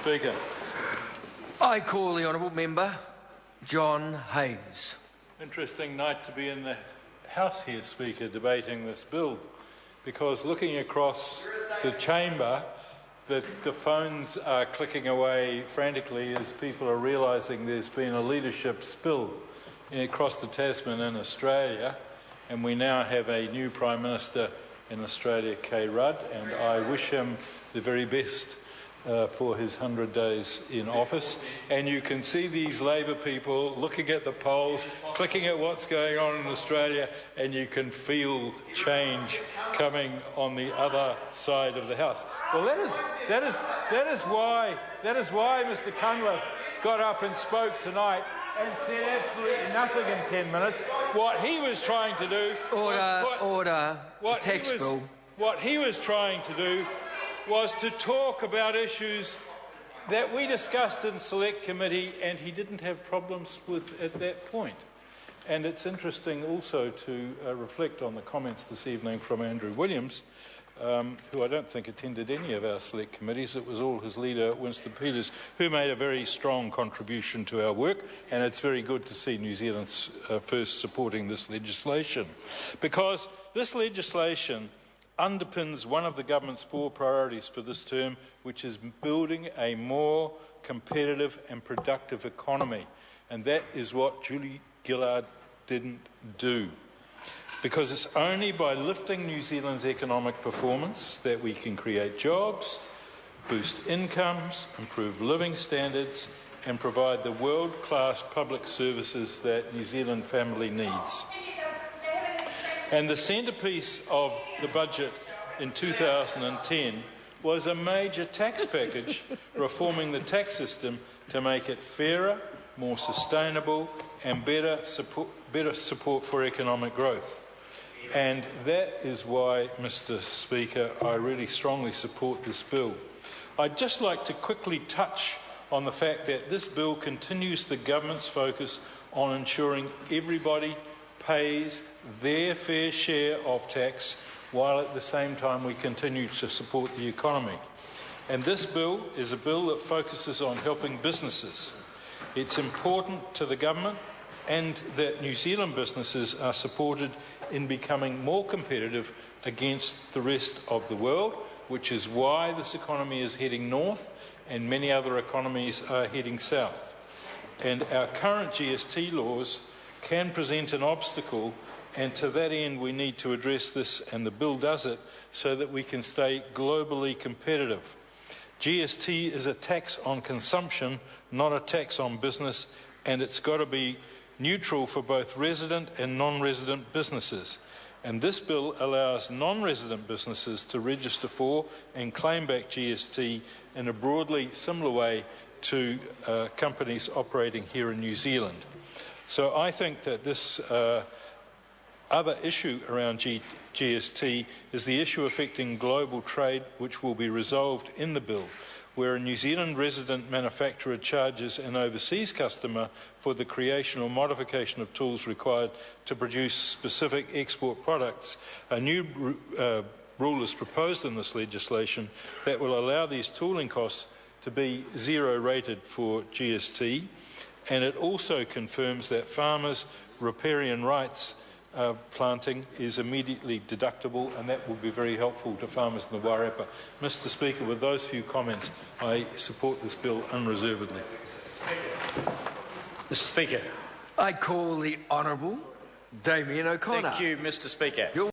Speaker. I call the honourable member John Hayes. Interesting night to be in the House here, Speaker, debating this bill, because looking across the chamber, the phones are clicking away frantically as people are realising there's been a leadership spill across the Tasman in Australia, and we now have a new Prime Minister in Australia, K. Rudd, and I wish him the very best for his 100 days in office. And you can see these Labor people looking at the polls, clicking at what's going on in Australia, and you can feel change coming on the other side of the House. Well, that is why Mr. Cunliffe got up and spoke tonight and said absolutely nothing in 10 minutes. What he was trying to do... What he was trying to do was to talk about issues that we discussed in Select Committee, and he didn't have problems with at that point. And it's interesting also to reflect on the comments this evening from Andrew Williams, who I don't think attended any of our Select Committees. It was all his leader, Winston Peters, who made a very strong contribution to our work, and it's very good to see New Zealand's First supporting this legislation, because this legislation underpins one of the government's 4 priorities for this term, which is building a more competitive and productive economy. And that is what Julie Gillard didn't do. Because it's only by lifting New Zealand's economic performance that we can create jobs, boost incomes, improve living standards, and provide the world-class public services that New Zealand family needs. And the centrepiece of the budget in 2010 was a major tax package reforming the tax system to make it fairer, more sustainable, and better support for economic growth. And that is why, Mr. Speaker, I really strongly support this bill. I'd just like to quickly touch on the fact that this bill continues the government's focus on ensuring everybody pays their fair share of tax, while at the same time we continue to support the economy. And this bill is a bill that focuses on helping businesses. It's important to the government and that New Zealand businesses are supported in becoming more competitive against the rest of the world, which is why this economy is heading north and many other economies are heading south. And our current GST laws can present an obstacle, and to that end we need to address this, and the bill does it, so that we can stay globally competitive. GST is a tax on consumption, not a tax on business, and it's got to be neutral for both resident and non-resident businesses. And this bill allows non-resident businesses to register for and claim back GST in a broadly similar way to companies operating here in New Zealand. So I think that this other issue around GST is the issue affecting global trade, which will be resolved in the bill, where a New Zealand resident manufacturer charges an overseas customer for the creation or modification of tools required to produce specific export products. A new rule is proposed in this legislation that will allow these tooling costs to be zero rated for GST, and it also confirms that farmers' riparian rights planting is immediately deductible, and that will be very helpful to farmers in the Wairarapa. Mr. Speaker, with those few comments, I support this bill unreservedly. Mr. Speaker. I call the Honourable Damien O'Connor. Thank you, Mr. Speaker.